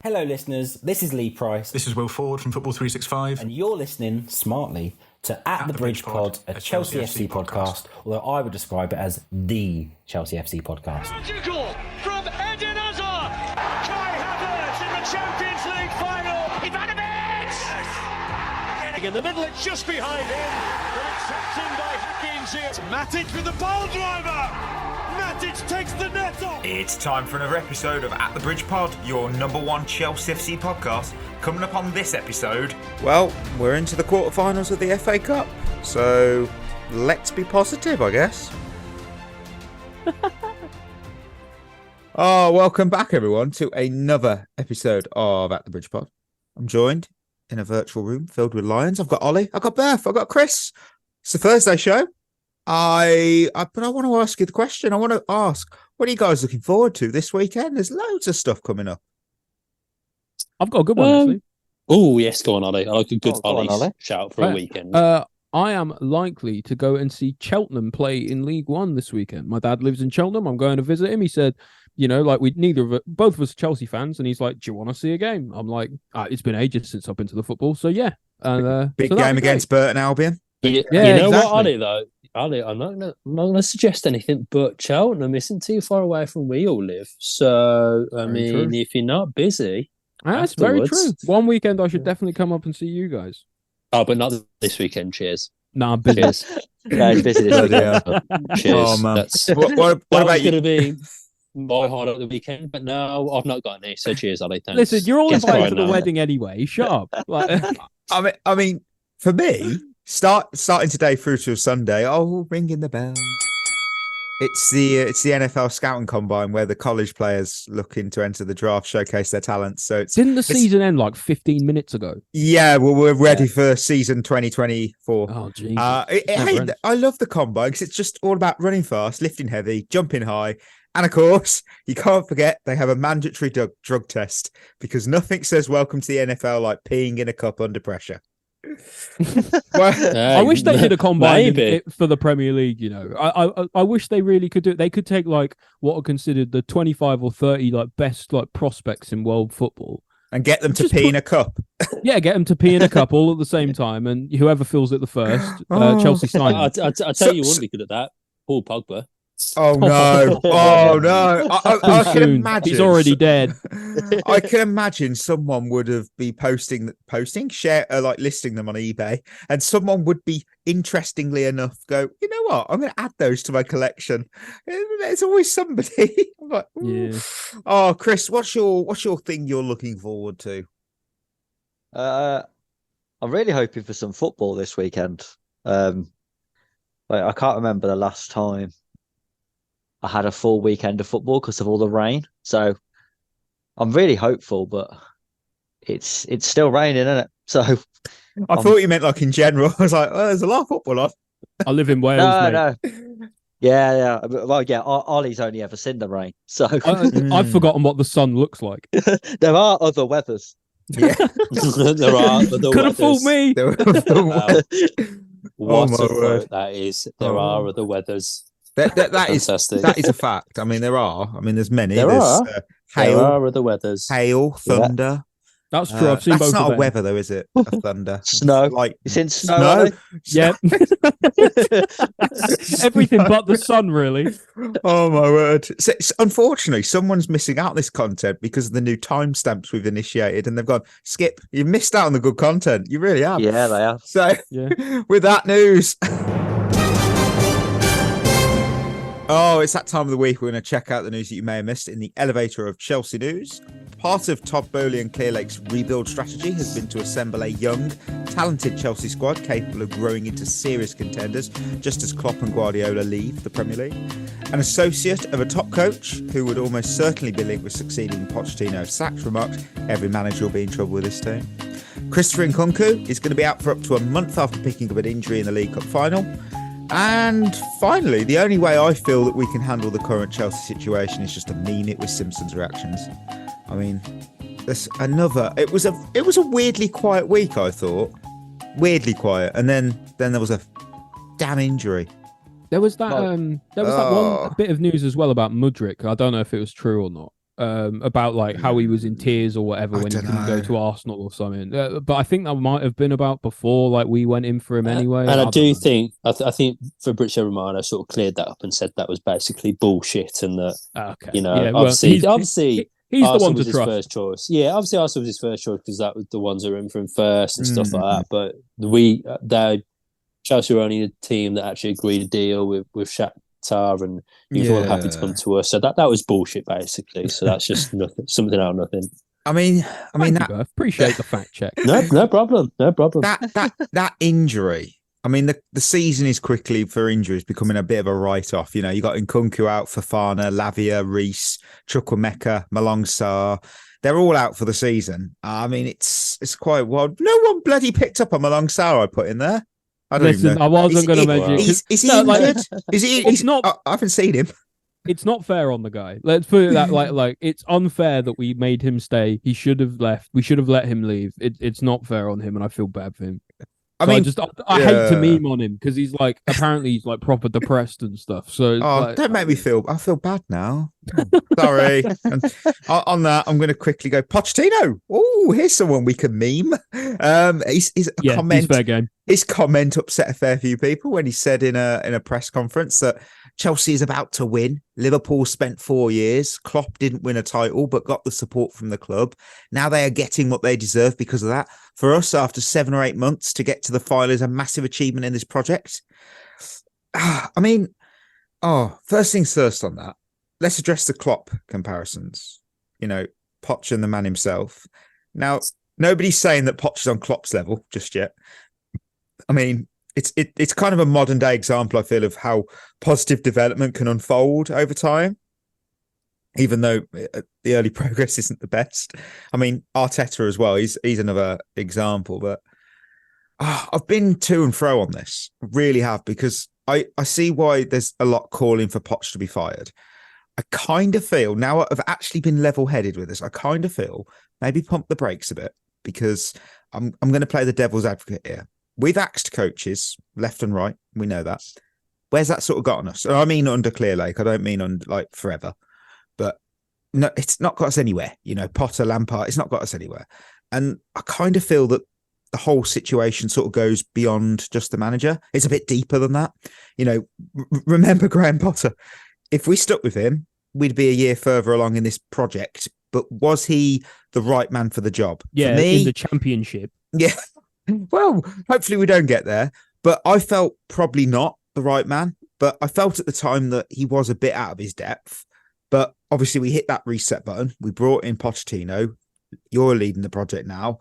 Hello, listeners. This is Lee Price. This is Will Ford from Football 365. And you're listening smartly to At the Bridge Pod, a Chelsea FC podcast, although I would describe it as the Chelsea FC podcast. Magical from Eden Hazard. Kai Havertz in the Champions League final. Ivanovic! In the middle, it's just behind him. But it's tapped in by Hakim Ziyech. Matic with the ball driver. Matic takes the net off. It's time for another episode of At the Bridge Pod, your number one Chelsea FC podcast. Coming up on this episode, well, we're into the quarterfinals of the FA Cup, so let's be positive, I guess. Welcome back, everyone, to another episode of At the Bridge Pod. I'm joined in a virtual room filled with lions. I've got Ollie, I've got Beth, I've got Chris. It's the Thursday show. But I want to ask you the question. I want to ask, what are you guys looking forward to this weekend? There's loads of stuff coming up. I've got a good one, actually. Oh, yes, go on, Ollie. I like a good Ollie shout for a weekend. I am likely to go and see Cheltenham play in League One this weekend. My dad lives in Cheltenham. I'm going to visit him. He said, both of us are Chelsea fans, and he's like, do you want to see a game? I'm like, it's been ages since I've been to the football, so yeah. Big game against Burton Albion. Yeah, you know what, Ollie, though? Ollie, I'm not going to suggest anything, but Cheltenham isn't too far away from where we all live. So, if you're not busy... That's very true. One weekend I should definitely come up and see you guys. Oh, but not this weekend. Cheers. Nah, I'm busy. Cheers. Yeah, he's busy this weekend. Cheers. Oh, man. What about you? Going to be my highlight of the weekend, but no, I've not got any. So cheers, Ollie. Thanks. Listen, you're all invited to the wedding anyway. Shut up. I mean, for me, starting today through to Sunday, ringing the bell. It's the NFL scouting combine where the college players looking to enter the draft showcase their talents. So didn't the season end like 15 minutes ago? Yeah, well, we're ready for season 2024. Oh, Jesus. I love the combine because it's just all about running fast, lifting heavy, jumping high. And of course, you can't forget they have a mandatory drug test because nothing says welcome to the NFL like peeing in a cup under pressure. I wish they did a combine for the Premier League. You know, I wish they really could do it. They could take like what are considered the 25 or 30 like best like prospects in world football and get them to pee in a cup. Yeah, get them to pee in a cup all at the same time, and whoever fills it the first, Chelsea sign. I tell you, wouldn't be good at that. Paul Pogba. Oh no! Oh no! I can imagine he's already dead. I can imagine someone would have been listing them on eBay, and someone would be interestingly enough go, you know what? I'm going to add those to my collection. There's always somebody. I'm like, yeah. Oh, Chris, what's your thing you're looking forward to? I'm really hoping for some football this weekend. I can't remember the last time I had a full weekend of football because of all the rain. So I'm really hopeful, but it's still raining, isn't it? So I thought you meant like in general. I was like, oh, there's a lot of football on. I live in Wales, no. Yeah. Well, yeah, Ollie's only ever seen the rain. So I've forgotten what the sun looks like. There are other weathers. Yeah. There are other Could have fooled me. What a quote that is. There are other weathers. That is a fact. I mean, there are. I mean, there's many. There are other weathers. Hail, thunder. Yeah. That's true. I've seen both. That's not a weather, though, is it? A thunder. Snow. It's in snow. Yeah. Everything but the sun, really. Oh my word! So, unfortunately, someone's missing out this content because of the new timestamps we've initiated, and they've gone, Skip, you missed out on the good content. You really have. Yeah, they have. So, with that news. Oh, it's that time of the week. We're going to check out the news that you may have missed in the elevator of Chelsea news. Part of Todd Boehly and Clearlake's rebuild strategy has been to assemble a young, talented Chelsea squad capable of growing into serious contenders, just as Klopp and Guardiola leave the Premier League. An associate of a top coach, who would almost certainly be linked with succeeding Pochettino if sacked, remarked, every manager will be in trouble with this team. Christopher Nkunku is going to be out for up to a month after picking up an injury in the League Cup final. And finally, the only way I feel that we can handle the current Chelsea situation is just to mean it with Simpson's reactions. I mean, there's another. It was a weirdly quiet week, I thought. Weirdly quiet, and then there was a damn injury. There was that. One bit of news as well about Mudryk. I don't know if it was true or not. about like how he was in tears or whatever when he couldn't go to Arsenal or something. But I think that might have been about before like we went in for him anyway. And I do think I think Fabrizio Romano sort of cleared that up and said that was basically bullshit and that obviously he's Arsenal the one to was his trust. first choice. Yeah, obviously Arsenal was his first choice because that was the ones that were in for him first and stuff like that. But Chelsea were only a team that actually agreed a deal with Shakhtar, and he was all happy to come to us. So that was bullshit basically. So that's just nothing, something out of nothing. I mean, appreciate the fact check. No problem. That injury. I mean, the season is quickly for injuries becoming a bit of a write-off. You know, you got Nkunku out, Fofana, Lavia, Reece, Chukwuemeka, Malong Sarr. They're all out for the season. I mean, it's quite wild. No one bloody picked up on Malong Sarr I put in there. I don't even know. I wasn't going to mention it. Is he injured? Is he? It's not. I haven't seen him. It's not fair on the guy. Let's put it that like it's unfair that we made him stay. He should have left. We should have let him leave. It's not fair on him, and I feel bad for him. I hate to meme on him because he's like apparently he's like proper depressed and stuff. So don't make me feel. I feel bad now. Sorry. And on that, I'm going to quickly go Pochettino. Oh, here's someone we can meme. He's fair game. His comment upset a fair few people when he said in a press conference that Chelsea is about to win. Liverpool spent 4 years. Klopp didn't win a title, but got the support from the club. Now they are getting what they deserve because of that. For us, after 7 or 8 months to get to the final is a massive achievement in this project. I mean, first things first on that. Let's address the Klopp comparisons. You know, Poch and the man himself. Now, nobody's saying that Poch is on Klopp's level just yet. I mean, it's kind of a modern day example, I feel, of how positive development can unfold over time, even though the early progress isn't the best. I mean, Arteta as well, he's another example, but I've been to and fro on this, really have, because I see why there's a lot calling for Poch to be fired. I kind of feel, now I've actually been level-headed with this, I kind of feel maybe pump the brakes a bit, because I'm going to play the devil's advocate here. We've axed coaches left and right. We know that. Where's that sort of gotten us? I mean, under Clear Lake. I don't mean on like forever, but no, it's not got us anywhere. You know, Potter, Lampard, it's not got us anywhere. And I kind of feel that the whole situation sort of goes beyond just the manager. It's a bit deeper than that. You know, remember Graham Potter? If we stuck with him, we'd be a year further along in this project. But was he the right man for the job? Yeah, for me, in the championship. Yeah. Well, hopefully we don't get there, but I felt probably not the right man. But I felt at the time that he was a bit out of his depth. But obviously we hit that reset button. We brought in Pochettino. You're leading the project now.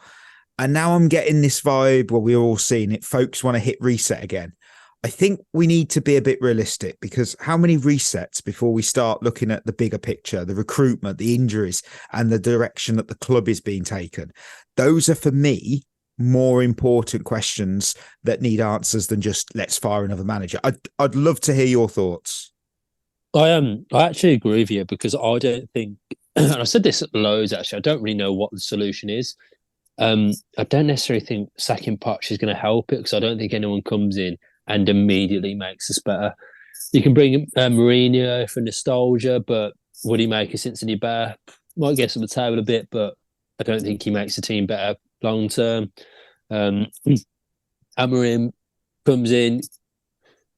And now I'm getting this vibe, well, we're all seeing it. Folks want to hit reset again. I think we need to be a bit realistic, because how many resets before we start looking at the bigger picture, the recruitment, the injuries, and the direction that the club is being taken? Those are, for me, more important questions that need answers than just let's fire another manager. I'd love to hear your thoughts. I actually agree with you, because I don't think, and I've said this loads actually, I don't really know what the solution is. I don't necessarily think sacking Poch is going to help it, because I don't think anyone comes in and immediately makes us better. You can bring Mourinho for nostalgia, but would he make us instantly better? Might get us on the table a bit, but I don't think he makes the team better long term. Amorim comes in,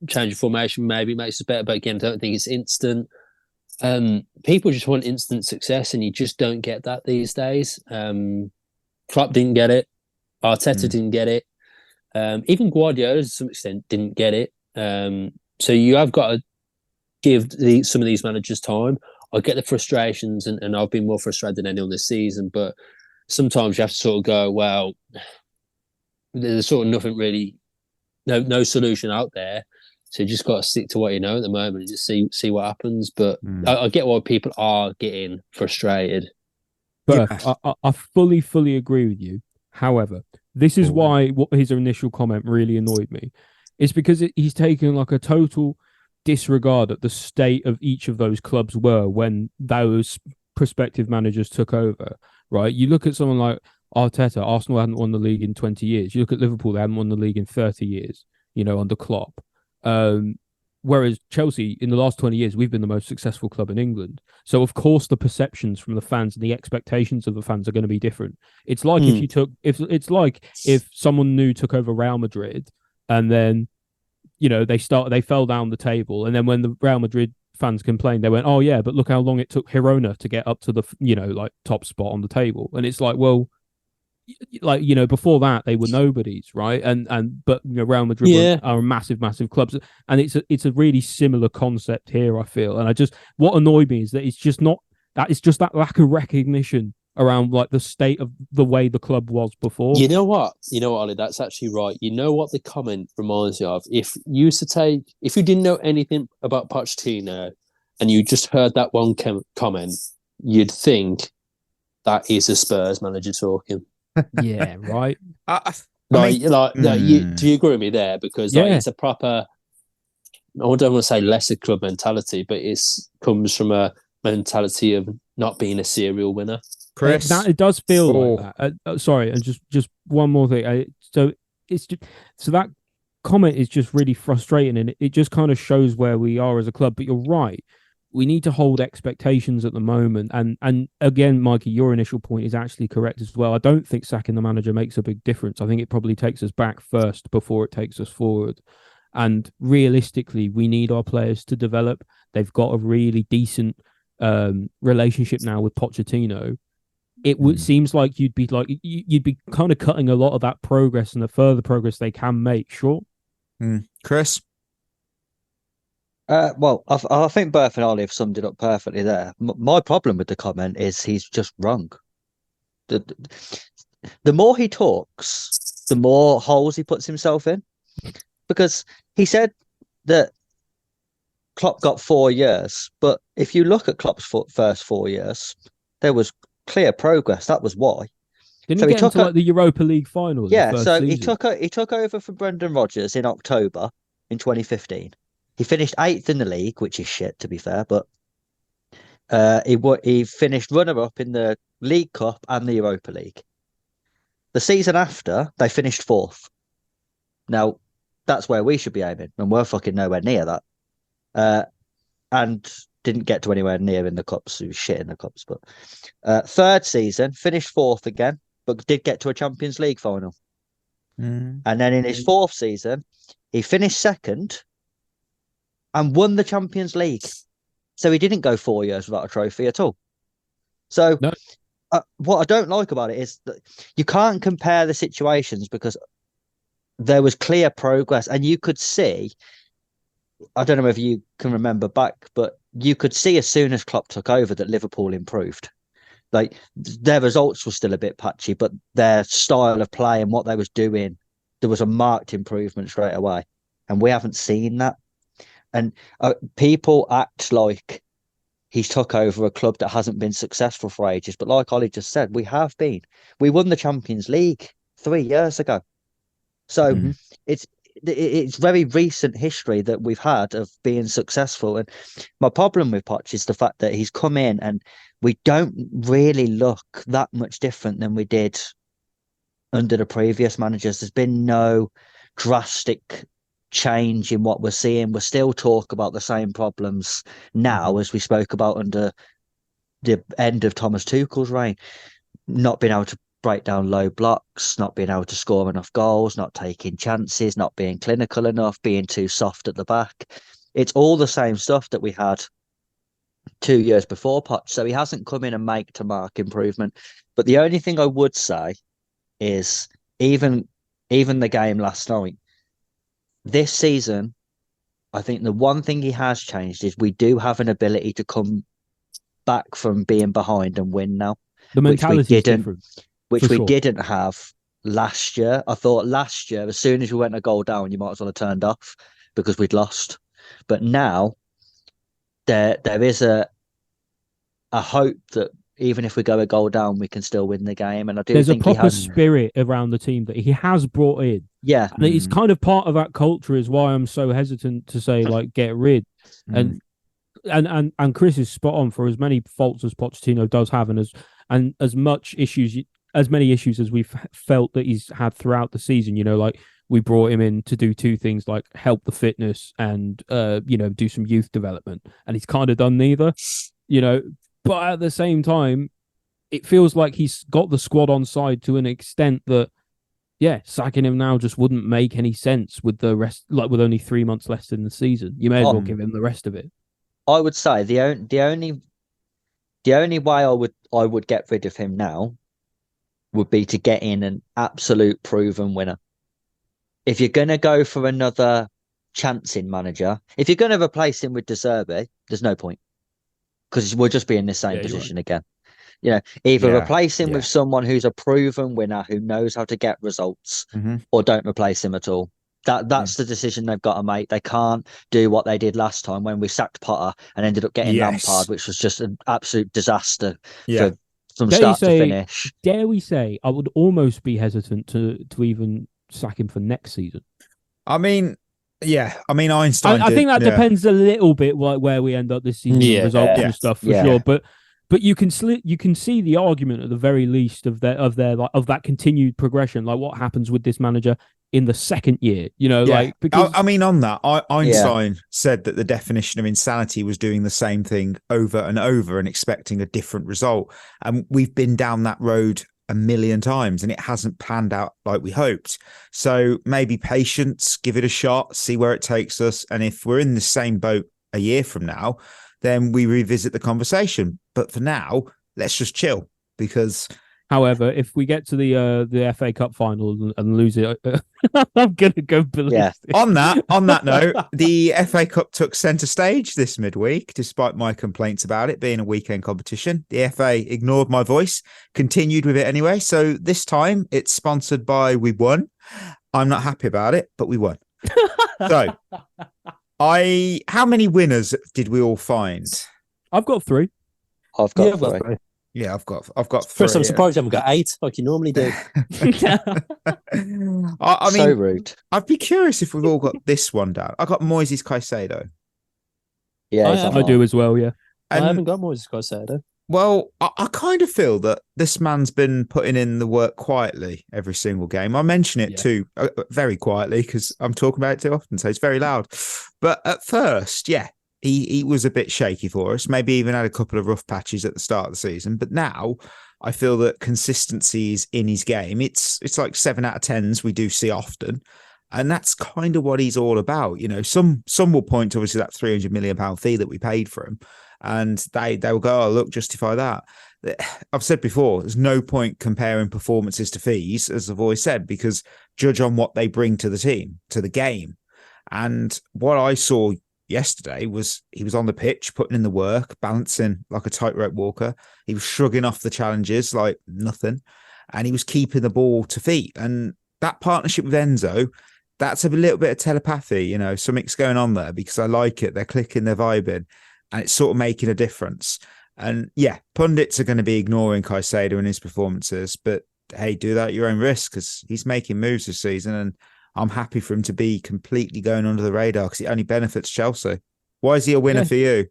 change of formation, maybe makes us better, but again, I don't think it's instant. People just want instant success, and you just don't get that these days. Klopp didn't get it. Arteta didn't get it. Even Guardiola, to some extent, didn't get it. So you have got to give some of these managers time. I get the frustrations, and I've been more frustrated than anyone this season, but sometimes you have to sort of go, well, there's sort of nothing really, no solution out there. So you just got to stick to what you know at the moment and just see what happens. But I get why people are getting frustrated. But yeah. I fully agree with you. However, this is why his initial comment really annoyed me. It's because he's taken like a total disregard at the state of each of those clubs were when those prospective managers took over, right? You look at someone like Arteta, Arsenal hadn't won the league in 20 years. You look at Liverpool, they hadn't won the league in 30 years, you know, under Klopp. Whereas Chelsea, in the last 20 years, we've been the most successful club in England. So, of course, the perceptions from the fans and the expectations of the fans are going to be different. It's like if someone new took over Real Madrid and then, they fell down the table. And then when the Real Madrid fans complained, they went, oh, yeah, but look how long it took Girona to get up to the, top spot on the table. And it's like, well, before that they were nobodies, right? But Real Madrid are massive clubs, and it's a really similar concept here, I feel. And what annoyed me is that it's just that lack of recognition around like the state of the way the club was before. You know what, Ollie, that's actually right. You know what the comment reminds me of? If you didn't know anything about Pochettino and you just heard that one comment, you'd think that is a Spurs manager talking. Yeah, right. Do you agree with me there? Because it's a proper, I don't want to say lesser club mentality, but it comes from a mentality of not being a serial winner. Chris, it does feel like that. Sorry, and just one more thing. So that comment is just really frustrating, and it just kind of shows where we are as a club. But you're right. We need to hold expectations at the moment. And again, Mikey, your initial point is actually correct as well. I don't think sacking the manager makes a big difference. I think it probably takes us back first before it takes us forward. And realistically, we need our players to develop. They've got a really decent relationship now with Pochettino. It seems like you'd be kind of cutting a lot of that progress and the further progress they can make. Sure. Chris? Well, I think Berth and Ollie have summed it up perfectly there. My problem with the comment is he's just wrong. The more he talks, the more holes he puts himself in. Because he said that Klopp got 4 years, but if you look at Klopp's first 4 years, there was clear progress. That was why. Didn't he get into the Europa League final? Yeah, so he took over from Brendan Rodgers in October in 2015. He finished 8th in the league, which is shit, to be fair, but he finished runner-up in the League Cup and the Europa League. The season after, they finished 4th. Now, that's where we should be aiming, and we're fucking nowhere near that. And didn't get to anywhere near in the Cups. He was shit in the Cups. But third season, finished 4th again, but did get to a Champions League final. And then in his 4th season, he finished 2nd and won the Champions League. So he didn't go 4 years without a trophy at all. So what I don't like about it is that you can't compare the situations because there was clear progress and you could see, I don't know if you can remember back, but you could see as soon as Klopp took over that Liverpool improved. Like their results were still a bit patchy, but their style of play and what they was doing, there was a marked improvement straight away. And we haven't seen that. And people act like he's took over a club that hasn't been successful for ages. But like Ollie just said, we have been. We won the Champions League 3 years ago. So it's very recent history that we've had of being successful. And my problem with Poch is the fact that he's come in and we don't really look that much different than we did under the previous managers. There's been no drastic change in what we're seeing. We still talk about the same problems now as we spoke about under the end of Thomas Tuchel's reign. Not being able to break down low blocks, not being able to score enough goals, not taking chances, not being clinical enough, being too soft at the back. It's all the same stuff that we had 2 years before Poch. So he hasn't come in and make to mark improvement. But the only thing I would say is even the game last night, this season, I think the one thing he has changed is we do have an ability to come back from being behind and win now. The mentality is different. Which we didn't have last year. I thought last year, as soon as we went a goal down, you might as well have turned off because we'd lost. But now there is a hope that even if we go a goal down, we can still win the game. And I do There's think a proper spirit around the team that he has brought in. Yeah. And it's kind of part of that culture is why I'm so hesitant to say, like, get rid. And Chris is spot on. For as many faults as Pochettino does have as many issues as we've felt that he's had throughout the season, like we brought him in to do two things, like help the fitness and do some youth development, and he's kind of done neither, but at the same time it feels like he's got the squad on side to an extent that sacking him now just wouldn't make any sense with the rest, like with only 3 months left in the season. You may as well give him the rest of it. I would say the only way I would get rid of him now would be to get in an absolute proven winner. If you're going to go for another chancing manager, if you're going to replace him with De Zerbi, there's no point, because we'll just be in the same position again. Either replace him with someone who's a proven winner who knows how to get results, or don't replace him at all. That's the decision they've got to make. They can't do what they did last time when we sacked Potter and ended up getting Lampard, which was just an absolute disaster from start to finish. Dare we say, I would almost be hesitant to even sack him for next season. I mean, Einstein. I think that depends a little bit where we end up this season, results and stuff for sure. But you can see the argument at the very least of that continued progression, like what happens with this manager in the second year, because on that, Einstein said that the definition of insanity was doing the same thing over and over and expecting a different result. And we've been down that road a million times and it hasn't panned out like we hoped. So maybe patience, give it a shot, see where it takes us. And if we're in the same boat a year from now, then we revisit the conversation. But for now, let's just chill, because... However, if we get to the FA Cup final and lose it, I'm going to go ballistic. On that note, the FA Cup took centre stage this midweek, despite my complaints about it being a weekend competition. The FA ignored my voice, continued with it anyway. So this time it's sponsored by We Won. I'm not happy about it, but we won. So how many winners did we all find? I've got 3. I've got 3. Yeah, I've got 3. First, I'm surprised you haven't got 8 like you normally do. I mean, so rude. I'd be curious if we've all got this one down. I got Moises Caicedo. Yeah, I do as well. Yeah, I haven't got Moises Caicedo. Well, I kind of feel that this man's been putting in the work quietly every single game. I mention it too, very quietly, because I'm talking about it too often, so it's very loud. But at first, he was a bit shaky for us, maybe even had a couple of rough patches at the start of the season. But now I feel that consistency is in his game. It's like 7 out of 10s we do see often. And that's kind of what he's all about. Some will point to obviously that £300 million fee that we paid for him. And they will go, oh, look, justify that. I've said before, there's no point comparing performances to fees, as I've always said, because judge on what they bring to the team, to the game. And what I saw yesterday was he was on the pitch, putting in the work, balancing like a tightrope walker. He was shrugging off the challenges like nothing. And he was keeping the ball to feet. And that partnership with Enzo, that's a little bit of telepathy, something's going on there, because I like it. They're clicking, they're vibing, and it's sort of making a difference. And pundits are going to be ignoring Caicedo and his performances, but hey, do that at your own risk, because he's making moves this season, and I'm happy for him to be completely going under the radar, because it only benefits Chelsea. Why is he a winner for you?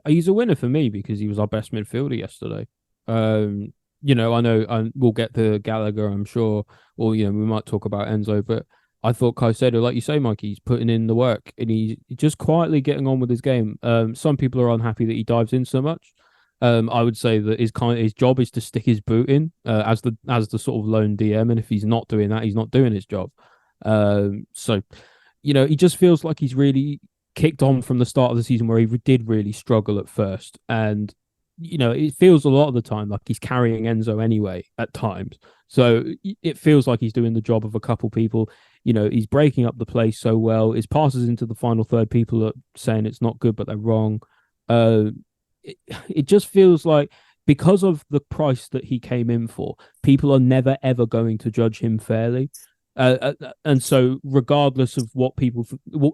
He's a winner for me because he was our best midfielder yesterday. I know we'll get to Gallagher, I'm sure, or we might talk about Enzo, but I thought Caicedo, like you say, Mike, he's putting in the work and he's just quietly getting on with his game. Some people are unhappy that he dives in so much. I would say that his job is to stick his boot in as the sort of lone DM, and if he's not doing that, he's not doing his job. So he just feels like he's really kicked on from the start of the season, where he did really struggle at first, and it feels a lot of the time like he's carrying Enzo anyway at times. So it feels like he's doing the job of a couple people. He's breaking up the play so well. His passes into the final third, people are saying it's not good, but they're wrong. It just feels like, because of the price that he came in for, people are never ever going to judge him fairly. And so regardless of what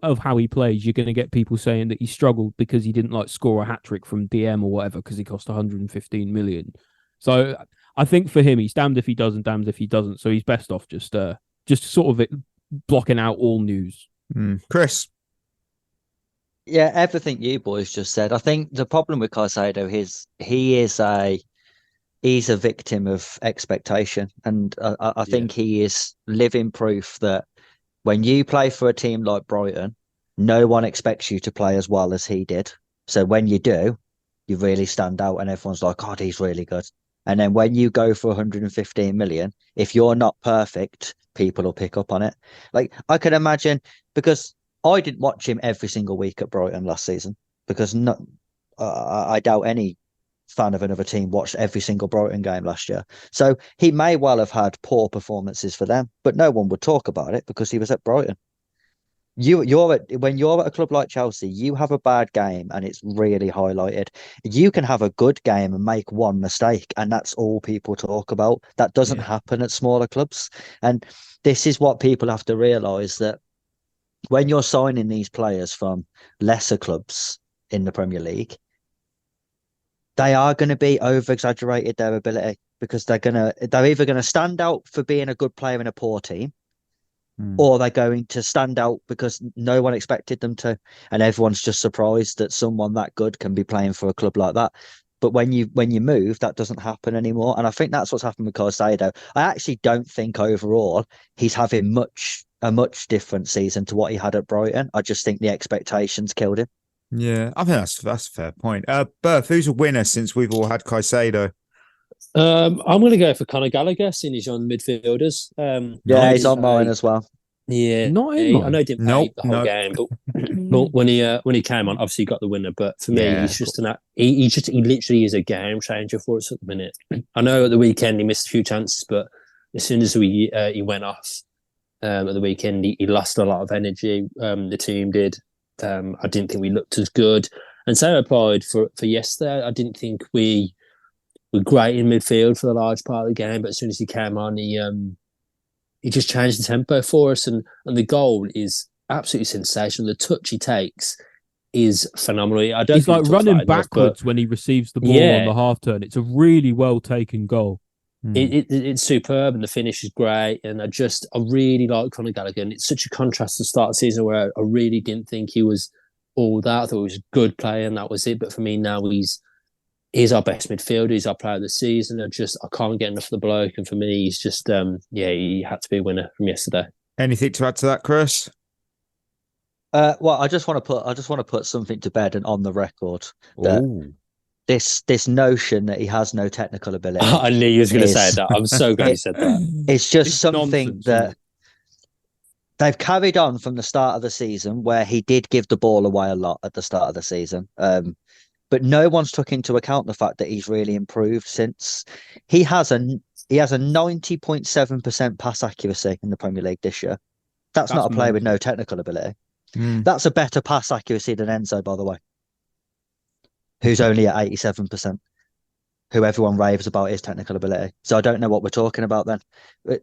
of how he plays, you're going to get people saying that he struggled because he didn't score a hat-trick from DM or whatever, because he cost 115 million. So I think for him, he's damned if he does and damned if he doesn't. So he's best off just sort of blocking out all news. Chris? Yeah, everything you boys just said. I think the problem with Caicedo is he's a victim of expectation, and I think he is living proof that when you play for a team like Brighton, no one expects you to play as well as he did. So when you do, you really stand out and everyone's like, God, he's really good. And then when you go for 115 million, if you're not perfect, people will pick up on it. Like I can imagine, because I didn't watch him every single week at Brighton last season, because I doubt any fan of another team watched every single Brighton game last year. So he may well have had poor performances for them, but no one would talk about it because he was at Brighton. When you're at a club like Chelsea, you have a bad game and it's really highlighted. You can have a good game and make one mistake, and that's all people talk about. That doesn't happen at smaller clubs. And this is what people have to realise, that when you're signing these players from lesser clubs in the Premier League, they are going to be over-exaggerated their ability, because they're either going to stand out for being a good player in a poor team, or they're going to stand out because no one expected them to, and everyone's just surprised that someone that good can be playing for a club like that. But when you move, that doesn't happen anymore. And I think that's what's happened with Caicedo. I actually don't think overall he's having a much different season to what he had at Brighton. I just think the expectations killed him. Yeah, I think that's a fair point. Berth, who's a winner since we've all had Caicedo? I'm going to go for Conor Gallagher, seeing he's on midfielders. He's on mine as well. Yeah, Not in I know he didn't play the whole game, but when he came on, obviously he got the winner. But for me, he's just he literally is a game changer for us at the minute. I know at the weekend he missed a few chances, but as soon as he went off at the weekend, he lost a lot of energy. The team did. I didn't think we looked as good, and same applied for yesterday. I didn't think we were great in midfield for the large part of the game, but as soon as he came on, he just changed the tempo for us, and the goal is absolutely sensational. The touch he takes is phenomenal. He's like running backwards when he receives the ball on the half turn. It's a really well taken goal. It's superb, and the finish is great. And I really like Conor Gallagher. And it's such a contrast to the start of the season where I really didn't think he was all that. I thought he was a good player, and that was it. But for me now, he's our best midfielder. He's our player of the season. I can't get enough of the bloke. And for me, he's just he had to be a winner from yesterday. Anything to add to that, Chris? Well, I just want to put something to bed and on the record that this notion that he has no technical ability. I knew you was going to say that. I'm so glad you said that. It's just something that they've carried on from the start of the season, where he did give the ball away a lot at the start of the season. But no one's took into account the fact that he's really improved since. He has a 90.7% pass accuracy in the Premier League this year. That's not a player with no technical ability. That's a better pass accuracy than Enzo, by the way, who's only at 87%, who everyone raves about his technical ability. So I don't know what we're talking about then. But,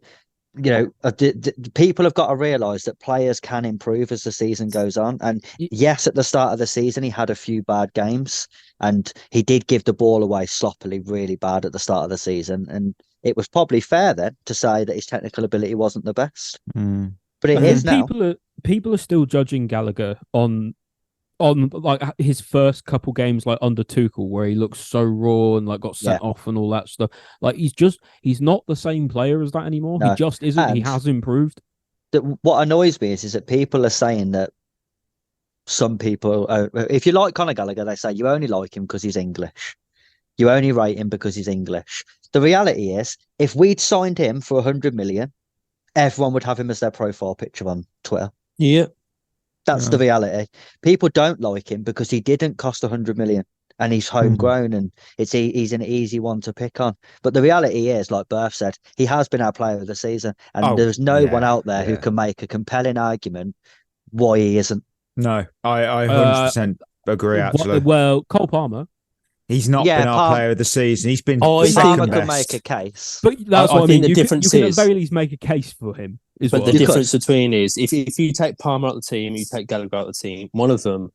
people have got to realise that players can improve as the season goes on. And yes, at the start of the season, he had a few bad games, and he did give the ball away sloppily, really bad at the start of the season. And it was probably fair then to say that his technical ability wasn't the best. But it is now. People are still judging Gallagher on like his first couple games, like under Tuchel, where he looks so raw and like got sent off and all that stuff. Like he's not the same player as that anymore. No. He just isn't. And he has improved. What annoys me is that people are saying that some people, if you like Conor Gallagher, they say you only like him because he's English. You only rate him because he's English. The reality is, if we'd signed him for 100 million, everyone would have him as their profile picture on Twitter. Yeah. That's the reality. People don't like him because he didn't cost 100 million and he's homegrown and he's an easy one to pick on. But the reality is, like Berth said, he has been our player of the season, and there's no one out there who can make a compelling argument why he isn't. No, I 100% agree, actually. Well, Cole Palmer. He's not been our player of the season. He's been Palmer could make a case. But that's what I mean. The difference you can at the very least make a case for him. But the difference between is if you take Palmer out of the team, you take Gallagher out of the team, one of them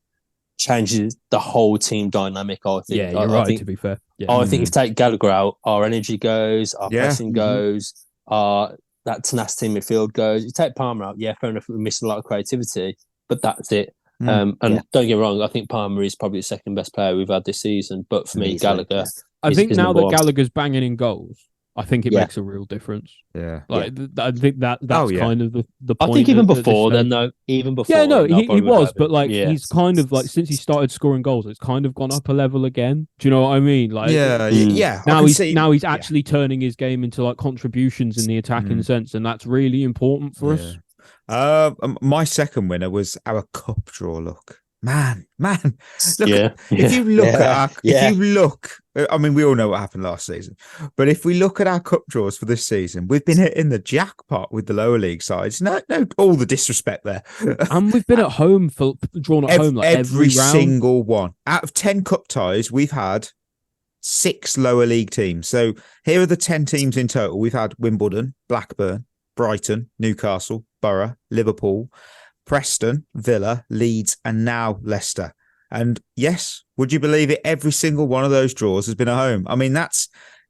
changes the whole team dynamic, I think. Yeah, you're right, to be fair. Yeah. I think if you take Gallagher out, our energy goes, our pressing goes, that tenacity in midfield goes. You take Palmer out, fair enough, we're missing a lot of creativity, but that's it. Don't get me wrong, I think Palmer is probably the second best player we've had this season, but for me, Gallagher... I think now that Gallagher's banging in goals, I think it makes a real difference. Yeah. Like I think that's kind of the point. I think even at this before then, stage. though, even before. Yeah, no, then, I he probably would was, have but him. like Yeah. he's kind of like since he started scoring goals, it's kind of gone up a level again. Do you know what I mean? Like, yeah. Now he's actually turning his game into like contributions in the attacking sense, and that's really important for us. My second winner was our cup draw. Look, man. Look, Yeah. if you look at our, Yeah. if you look, I mean, we all know what happened last season, but if we look at our cup draws for this season, we've been hitting the jackpot with the lower league sides. No, all the disrespect there. And we've been at home for drawn at home like every round. Single one. Out of 10 cup ties, we've had 6 lower league teams. So here are the 10 teams in total. We've had Wimbledon, Blackburn, Brighton, Newcastle, Borough, Liverpool, Preston, Villa, Leeds, and now Leicester. And yes, would you believe it? Every single one of those draws has been at home. I mean, that's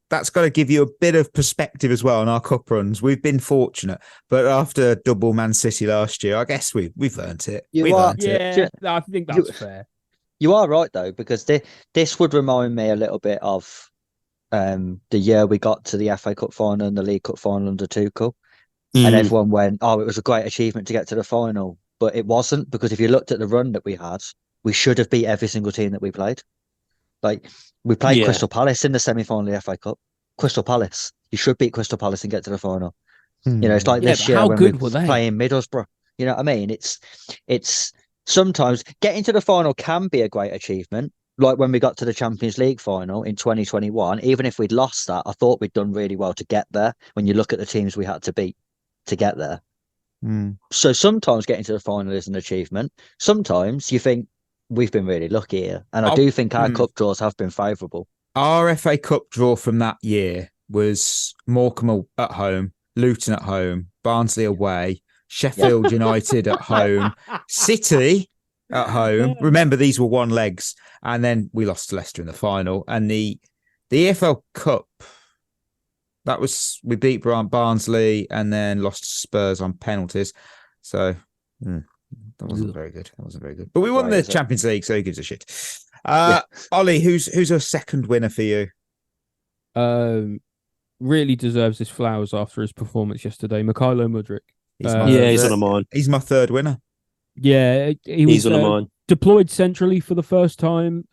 got to give you a bit of perspective as well on our cup runs. We've been fortunate, but after double Man City last year, I guess we've learnt it. I think that's fair. You are right though, because this would remind me a little bit of the year we got to the FA Cup final and the League Cup final under Tuchel, and everyone went, "Oh, it was a great achievement to get to the final," but it wasn't, because if you looked at the run that we had, we should have beat every single team that we played. Like, we played Crystal Palace in the semi-final of the FA Cup. Crystal Palace, you should beat Crystal Palace and get to the final. You know, it's like this year when we're playing Middlesbrough. You know what I mean? It's sometimes getting to the final can be a great achievement. Like when we got to the Champions League final in 2021, even if we'd lost that, I thought we'd done really well to get there when you look at the teams we had to beat to get there. So sometimes getting to the final is an achievement. Sometimes you think we've been really lucky here. And I do think our cup draws have been favourable. Our FA Cup draw from that year was Morecambe at home, Luton at home, Barnsley away, Sheffield United at home, City at home. Remember, these were one legs. And then we lost to Leicester in the final. And the EFL Cup, that was, we beat Barnsley and then lost to Spurs on penalties. So that wasn't very good. But we won the Champions League, so who gives a shit? Ollie, who's a second winner for you? Really deserves his flowers after his performance yesterday. Mykhailo Mudryk. He's one of mine. He's my third winner. Yeah, he's one of mine. Deployed centrally for the first time.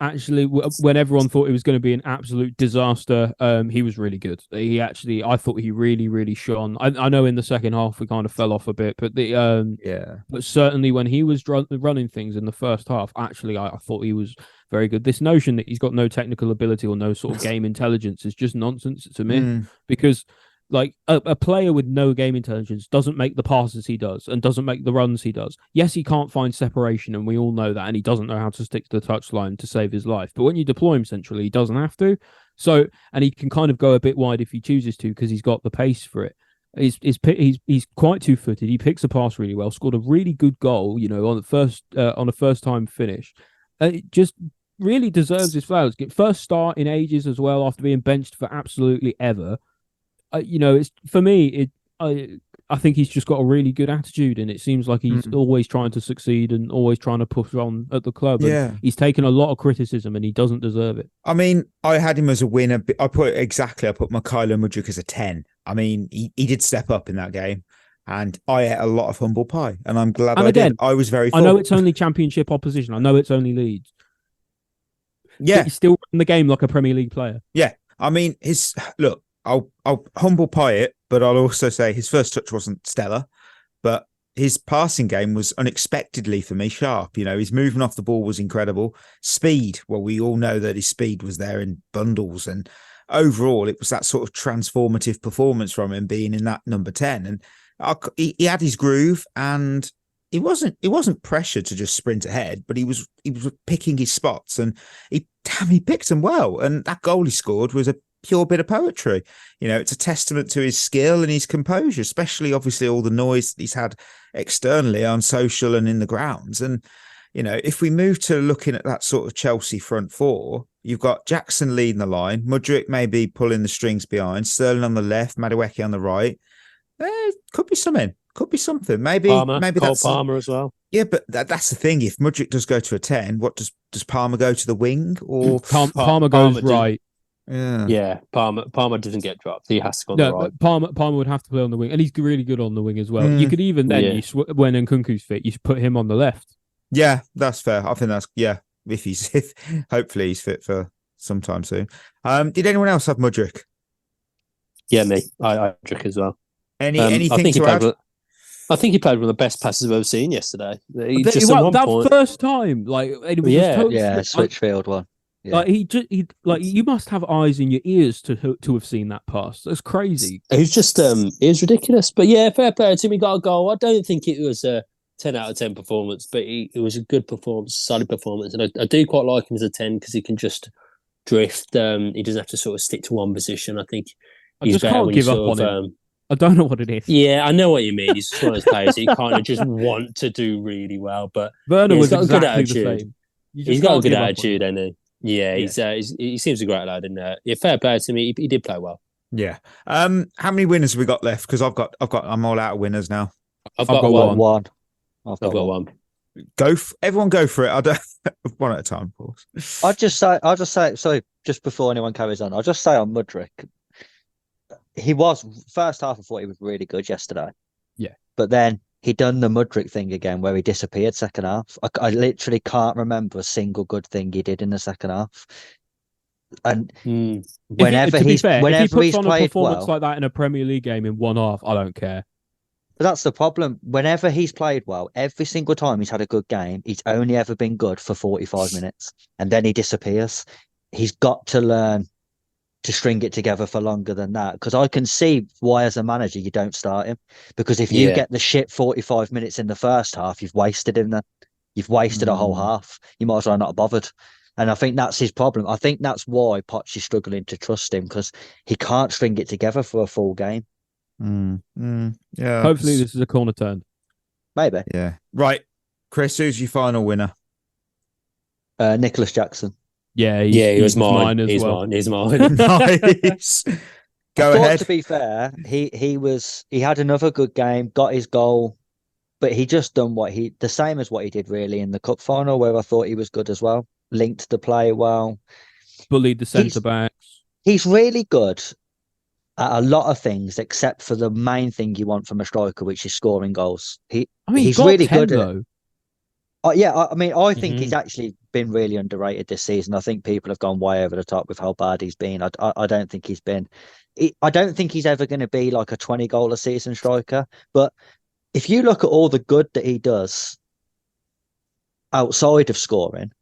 Actually, when everyone thought it was going to be an absolute disaster, he was really good. I thought he really, really shone. I know in the second half we kind of fell off a bit, but but certainly when he was running things in the first half, actually, I thought he was very good. This notion that he's got no technical ability or no sort of game intelligence is just nonsense to me, because like a player with no game intelligence doesn't make the passes he does and doesn't make the runs he does. Yes, he can't find separation, and we all know that, and he doesn't know how to stick to the touchline to save his life. But when you deploy him centrally, he doesn't have to. So, and he can kind of go a bit wide if he chooses to, because he's got the pace for it. He's quite two-footed. He picks a pass really well. Scored a really good goal, on a first-time finish. It just really deserves his flowers. First start in ages as well, after being benched for absolutely ever. It's for me. I think he's just got a really good attitude, and it seems like he's always trying to succeed and always trying to push on at the club. Yeah, and he's taken a lot of criticism, and he doesn't deserve it. I mean, I had him as a winner. I put Mykhailo Mudryk as a 10. I mean, he did step up in that game, and I ate a lot of humble pie, and I'm glad I did. I was very full. I know it's only Championship opposition. I know it's only Leeds. Yeah, but he's still in the game like a Premier League player. Yeah, I mean, I'll humble pie it, but I'll also say his first touch wasn't stellar, but his passing game was unexpectedly for me sharp. His movement off the ball was incredible. Speed, well, we all know that his speed was there in bundles, and overall it was that sort of transformative performance from him being in that number 10. And he had his groove, and it wasn't pressure to just sprint ahead, but he was picking his spots, and he picked them well. And that goal he scored was a pure bit of poetry. It's a testament to his skill and his composure, especially obviously all the noise that he's had externally on social and in the grounds. And, if we move to looking at that sort of Chelsea front four, you've got Jackson leading the line, Mudryk maybe pulling the strings behind, Sterling on the left, Madueke on the right. Could be something. Maybe that's Palmer as well. Yeah, but that's the thing. If Mudryk does go to a 10, what does Palmer go to the wing, or Palmer goes right? Yeah, Palmer doesn't get dropped. He has to go on No, the right. but Palmer would have to play on the wing, and he's really good on the wing as well. You could even then, when Nkunku's fit, you should put him on the left. Yeah, that's fair. I think that's if hopefully he's fit for sometime soon. Did anyone else have Mudryk? Yeah, me. I Mudryk as well. Anything to add? I think he played one of the best passes I've ever seen yesterday. First time, like it was Switchfield one. Yeah. Like you must have eyes in your ears to have seen that pass. That's crazy. It was ridiculous. But yeah, fair play to him. He got a goal. I don't think it was a 10 out of 10 performance, but it was a good performance, solid performance, and I do quite like him as a 10 because he can just drift. He doesn't have to sort of stick to one position. I think he's just can't give up on him. I don't know what it is. Yeah, I know what you mean. He's just one of those players that you kind of just want to do really well. But Werner was got exactly a good attitude. the same. He's got a good attitude, hasn't he? Yeah, he seems a great lad, and fair play to me. He did play well. Yeah. How many winners have we got left? Because I'm all out of winners now. I've got one. I've got one. Everyone go for it. I don't one at a time, of course. I'll just say. Sorry, just before anyone carries on, I'll just say on Mudryk. He was first half. I thought he was really good yesterday. Yeah, but then he done the Mudryk thing again, where he disappeared second half. I literally can't remember a single good thing he did in the second half. And whenever he's played on a performance well, like that in a Premier League game in one half, I don't care. But that's the problem. Whenever he's played well, every single time he's had a good game, he's only ever been good for 45 minutes, and then he disappears. He's got to learn to string it together for longer than that, because I can see why as a manager you don't start him, because if you get the shit 45 minutes in the first half, you've wasted him then. You've wasted a whole half. You might as well not have bothered. And I think that's his problem. I think that's why Poch is struggling to trust him, because he can't string it together for a full game. Yeah. Hopefully this is a corner turn. Maybe. Yeah. Right. Chris, who's your final winner? Nicholas Jackson. Yeah, he was mine as well. He's mine. Nice. Go ahead. To be fair, he had another good game, got his goal, but he just done the same as what he did really in the cup final, where I thought he was good as well. Linked the play well. Bullied the centre backs. He's really good at a lot of things, except for the main thing you want from a striker, which is scoring goals. He's really 10, good though. I think he's actually been really underrated this season. I think people have gone way over the top with how bad he's been. I don't think he's been. I don't think he's ever going to be like a 20 goal a season striker. But if you look at all the good that he does outside of scoring,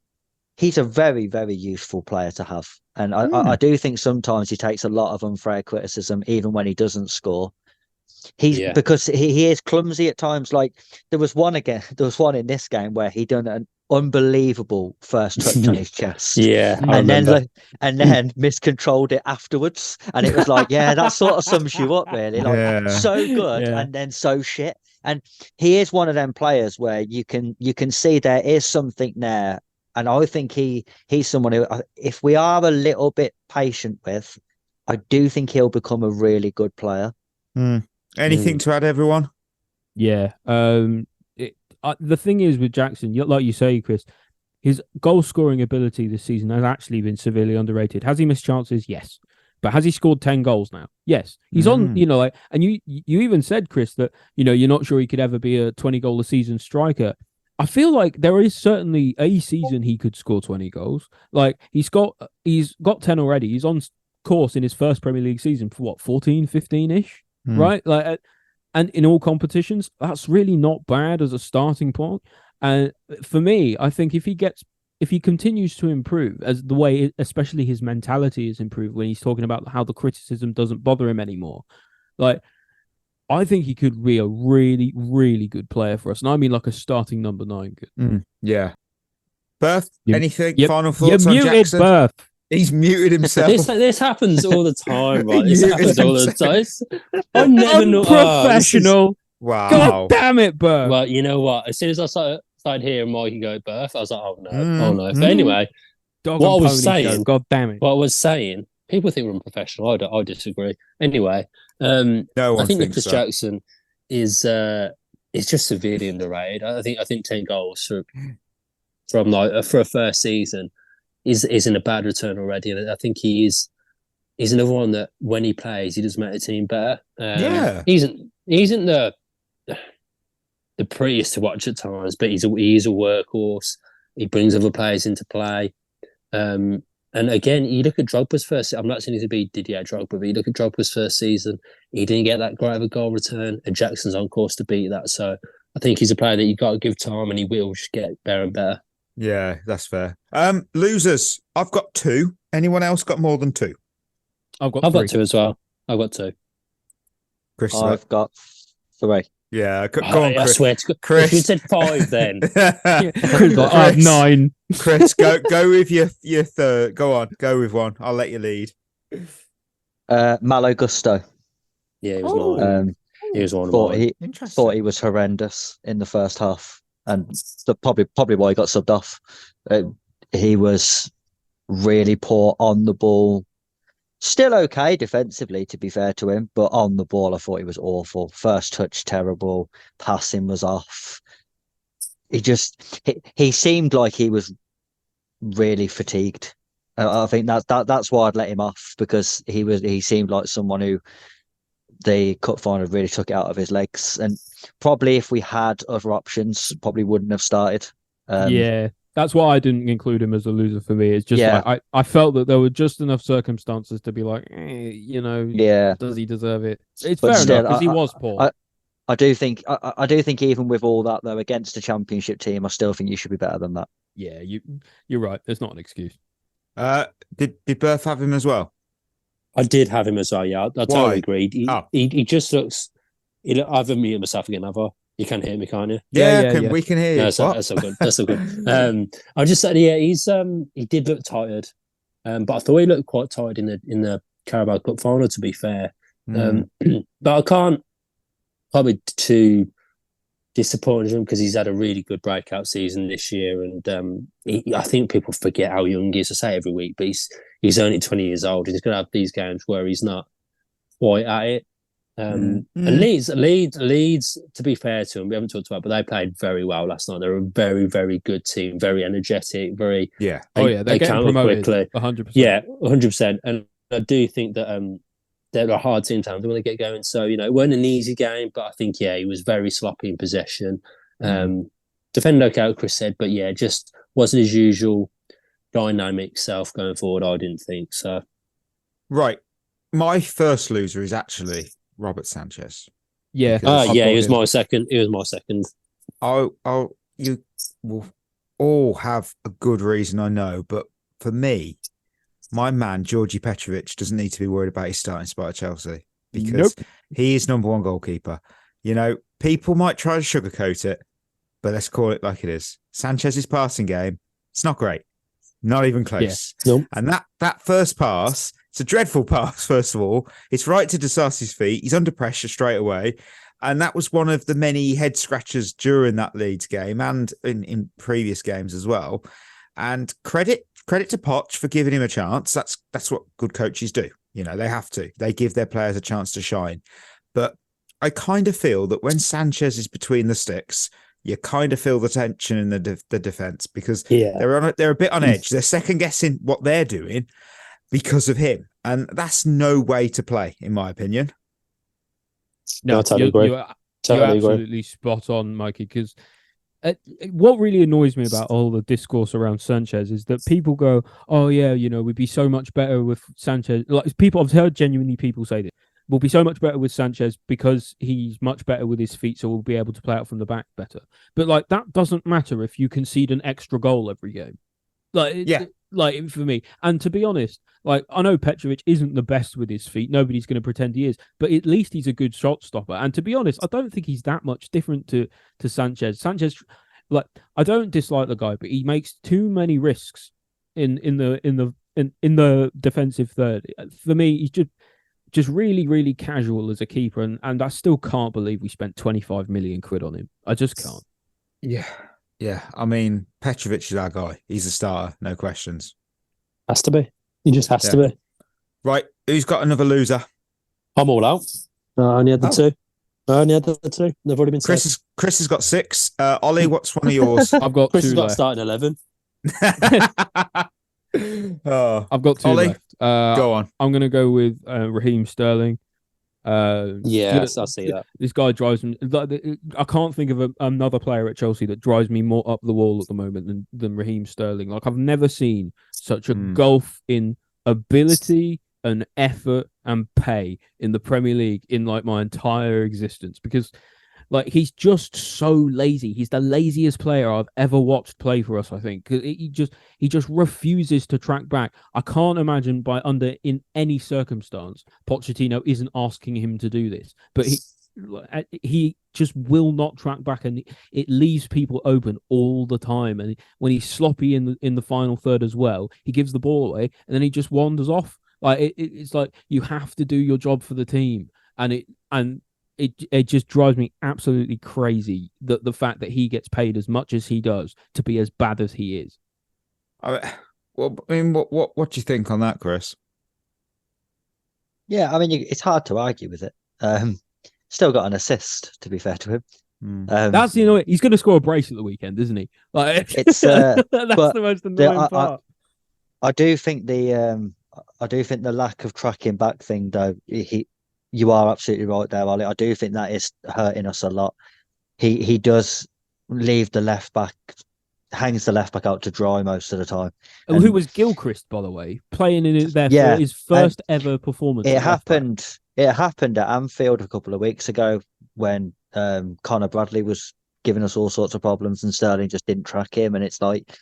he's a very, very useful player to have. And I do think sometimes he takes a lot of unfair criticism, even when he doesn't score. Because he is clumsy at times. Like there was one in this game where he done an unbelievable first touch on his chest. And then miscontrolled it afterwards. And it was like, that sort of sums you up really. Like so good and then so shit. And he is one of them players where you can see there is something there. And I think he's someone who, if we are a little bit patient with, I do think he'll become a really good player. Anything to add, everyone? Yeah. The thing is with Jackson, like you say, Chris, his goal scoring ability this season has actually been severely underrated. Has he missed chances? Yes. But has he scored 10 goals now? Yes. He's on, and you even said, Chris, that, you're not sure he could ever be a 20 goal a season striker. I feel like there is certainly a season he could score 20 goals. Like he's got 10 already. He's on course in his first Premier League season for what, 14, 15-ish, right? Like, and in all competitions, that's really not bad as a starting point. And for me, I think if he continues to improve as the way, especially his mentality is improved when he's talking about how the criticism doesn't bother him anymore, like, I think he could be a really, really good player for us. And I mean like a starting number 9. Yeah. Berth, anything? Final thoughts on muted, Jackson? Berth. He's muted himself. This happens all the time, right? This happens all the time. I never know. Professional. Wow. God damn it, Berth. Well, you know what? As soon as I started hearing Mikey go Berth, I was like, oh no. But anyway, what I was saying, God damn it. What I was saying, people think we're unprofessional. I disagree. Anyway, no one I think thinks Nicholas Jackson is just severely underrated. I think 10 goals from for a first season is in a bad return already, and I think he is he's another one that when he plays, he does make the team better. Yeah. He isn't the prettiest to watch at times, but he is a workhorse. He brings other players into play. And again, you look at Drogba's first. I'm not saying he's to be Didier Drogba, but you look at Drogba's first season. He didn't get that great of a goal return, and Jackson's on course to beat that. So I think he's a player that you got to give time, and he will just get better and better. Yeah, that's fair. Losers. I've got 2. Anyone else got more than 2? I've got 2 as well. I've got 2. Chris, I've got 3. yeah, go on, I Chris. swear to God. Chris. If you said 5, then Chris, like, I have 9. Chris, go with your third. Go on, go with one. I'll let you lead. Malo Gusto. yeah, he was mine. He was one of mine. Thought he was horrendous in the first half, and probably why he got subbed off. He was really poor on the ball. Still okay defensively, to be fair to him, but on the ball, I thought he was awful. First touch, terrible. Passing was off. He seemed like he was really fatigued. I think that's why I'd let him off, because he seemed like someone who the cup final really took it out of his legs, and probably if we had other options, probably wouldn't have started. Yeah, that's why I didn't include him as a loser for me. It's just like, I felt that there were just enough circumstances to be like, does he deserve it? It's fair enough, because he was poor. I do think even with all that though, against a championship team, I still think you should be better than that. Yeah, you're right. There's not an excuse. Did Berth have him as well? I did have him as well. Yeah, I totally agreed. He just looks. I've muted myself again. You can hear me, can't you? Yeah. We can hear you. No, that's so good. That's so good. I just said, he did look tired, but I thought he looked quite tired in the Carabao Cup final. To be fair, but I can't probably too disappointed him, because he's had a really good breakout season this year, and I think people forget how young he is. I say every week, but he's only 20 years old, and he's going to have these games where he's not quite at it. And Leeds, to be fair to them, we haven't talked about, but they played very well last night. They're a very, very good team, very energetic, they're getting promoted, quickly. 100%. Yeah, 100%. And I do think that they're a hard team to handle when they get going. So, it wasn't an easy game, but I think, he was very sloppy in possession. Defended okay, like Chris said, but just wasn't his usual dynamic self going forward, I didn't think. So, right. My first loser is actually Robert Sanchez. Yeah. He was my second. You will all have a good reason, I know, but for me, my man, Georgi Petrovic, doesn't need to be worried about his starting spot at Chelsea, because he is number one goalkeeper. People might try to sugarcoat it, but let's call it like it is. Sanchez's passing game, it's not great. Not even close. Yeah. Nope. And that first pass, it's a dreadful pass, first of all. It's right to Disasi's feet. He's under pressure straight away. And that was one of the many head scratchers during that Leeds game and in previous games as well. And credit to Poch for giving him a chance. That's what good coaches do. They have to. They give their players a chance to shine. But I kind of feel that when Sanchez is between the sticks, you kind of feel the tension in the defense, because they're a bit on edge. They're second guessing what they're doing because of him, and that's no way to play, in my opinion. No, I totally agree. You're absolutely spot on, Mikey, because what really annoys me about all the discourse around Sanchez is that people go, oh yeah, we'd be so much better with Sanchez. Like, I've heard genuinely people say this. We'll be so much better with Sanchez because he's much better with his feet, so we'll be able to play out from the back better. But that doesn't matter if you concede an extra goal every game. For me. And to be honest, I know Petrovic isn't the best with his feet. Nobody's going to pretend he is, but at least he's a good shot stopper. And to be honest, I don't think he's that much different to Sanchez. Sanchez, I don't dislike the guy, but he makes too many risks in the defensive third. For me, he's just really, really casual as a keeper, and I still can't believe we spent 25 million quid on him. I just can't. Yeah. I mean, Petrovic is our guy. He's a starter, no questions. Has to be. He just has to be. Right, who's got another loser? I'm all out. I only had the two. They've already been said. Chris has got 6. Ollie, what's one of yours? I've got Chris 2 has got left. starting 11. I've got 2 Ollie? left. Go on. I'm going to go with Raheem Sterling. Yeah, I see that. This guy drives me. I can't think of another player at Chelsea that drives me more up the wall at the moment than Raheem Sterling. Like, I've never seen such a gulf in ability and effort and pay in the Premier League in like my entire existence, because like he's just so lazy. He's the laziest player I've ever watched play for us, I think. He just refuses to track back. I can't imagine in any circumstance Pochettino isn't asking him to do this. But he just will not track back, and it leaves people open all the time. And when he's sloppy in the final third as well, he gives the ball away and then he just wanders off. Like it's like you have to do your job for the team, and it just drives me absolutely crazy that the fact that he gets paid as much as he does to be as bad as he is. What do you think on that, Chris? Yeah, I mean, it's hard to argue with it. Still got an assist, to be fair to him. That's he's going to score a brace at the weekend, isn't he? Like it's that's the most annoying part. I do think the lack of tracking back thing, though, you are absolutely right there, Ollie. I do think that is hurting us a lot. He does leave the left back, hangs the left back out to dry most of the time. Who was Gilchrist, by the way, playing in it there for his first ever performance. It happened at Anfield a couple of weeks ago when Conor Bradley was giving us all sorts of problems and Sterling just didn't track him. And it's like,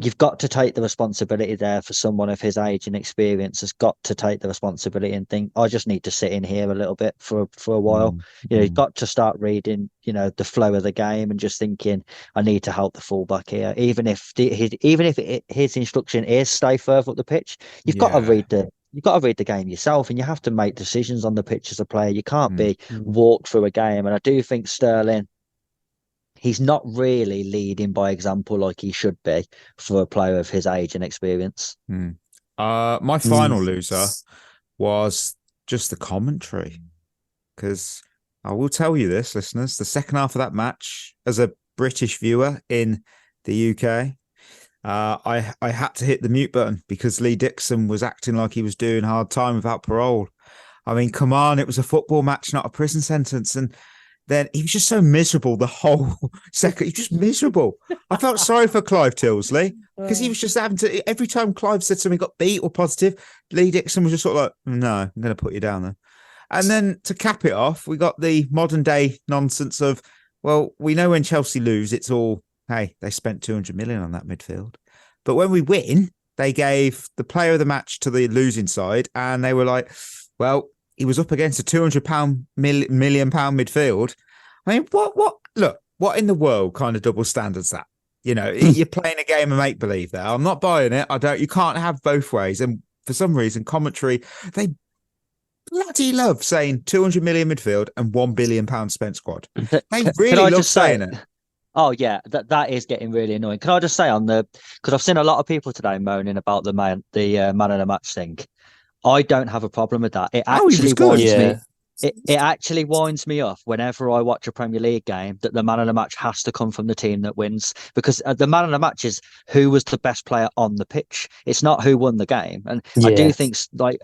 you've got to take the responsibility there. For someone of his age and experience has got to take the responsibility and think, I just need to sit in here a little bit for a while. You've got to start reading, the flow of the game and just thinking, I need to help the fullback here. Even if his instruction is stay further up the pitch, you've got to read the game yourself, and you have to make decisions on the pitch as a player. You can't be walked through a game. And I do think Sterling, he's not really leading by example like he should be for a player of his age and experience. My final loser was just the commentary, because I will tell you this, listeners, the second half of that match, as a British viewer in the UK, I had to hit the mute button because Lee Dixon was acting like he was doing hard time without parole. I mean, come on, it was a football match, not a prison sentence. And then he was just so miserable the whole second. He was just miserable. I felt sorry for Clive Tilsley because he was just having to, every time Clive said something got beat or positive, Lee Dixon was just sort of like, no, I'm going to put you down there. And then to cap it off, we got the modern day nonsense of, well, we know when Chelsea lose, it's all, hey, they spent 200 million on that midfield. But when we win, they gave the player of the match to the losing side and they were like, well, he was up against a £200 million midfield. I mean, what in the world kind of double standards that? You're playing a game of make believe there. I'm not buying it. You can't have both ways. And for some reason, commentary, they bloody love saying 200 million midfield and £1 billion spent squad. They really love saying it. Oh yeah, that is getting really annoying. Can I just say because I've seen a lot of people today moaning about the man of the match thing. I don't have a problem with that. It actually winds me. It actually winds me up whenever I watch a Premier League game that the man of the match has to come from the team that wins, because the man of the match is who was the best player on the pitch. It's not who won the game. And I do think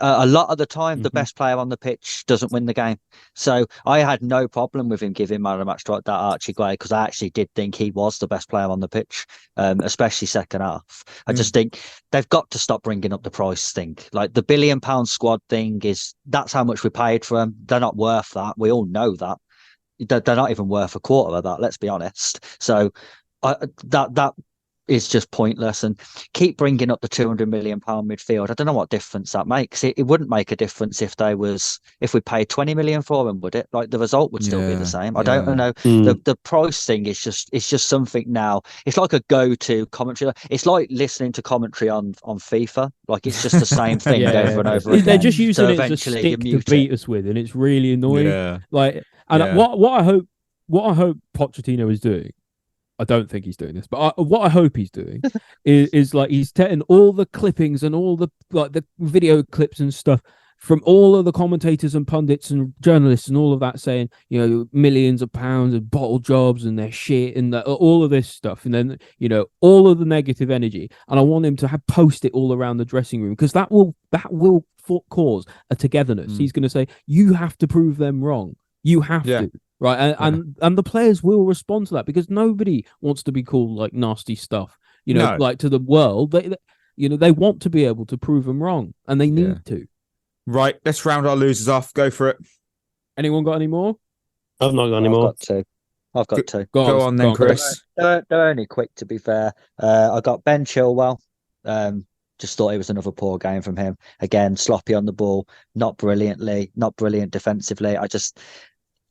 a lot of the time the best player on the pitch doesn't win the game. So I had no problem with him giving man of the match to that Archie Gray, because I actually did think he was the best player on the pitch, especially second half. I just think they've got to stop bringing up the price thing. Like the £1 billion squad thing that's how much we paid for them. They're not worth that. We all know that. They're not even worth a quarter of that, let's be honest. So that is just pointless. And keep bringing up the £200 million midfield. I don't know what difference that makes. It wouldn't make a difference if we paid 20 million for them, would it? Like the result would still be the same. I don't know. The price thing is just something now. It's like a go-to commentary. It's like listening to commentary on FIFA. Like it's just the same thing over and over again. They're just using it as a stick to beat us with, and it's really annoying. What I hope Pochettino is doing, I don't think he's doing this, but what I hope he's doing is like he's taking all the clippings and all the video clips and stuff from all of the commentators and pundits and journalists and all of that saying, millions of pounds and bottle jobs and their shit and all of this stuff. And then, all of the negative energy. And I want him to post it all around the dressing room, because that will cause a togetherness. He's going to say, you have to prove them wrong. You have to. Right. And the players will respond to that, because nobody wants to be called like nasty stuff, like to the world. They want to be able to prove them wrong, and they need to. Right, let's round our losers off. Go for it. Anyone got any more? I've not got any more. I've got two. Go on then, Chris. They're only quick, to be fair. I got Ben Chilwell. Just thought it was another poor game from him. Again, sloppy on the ball, not brilliant defensively.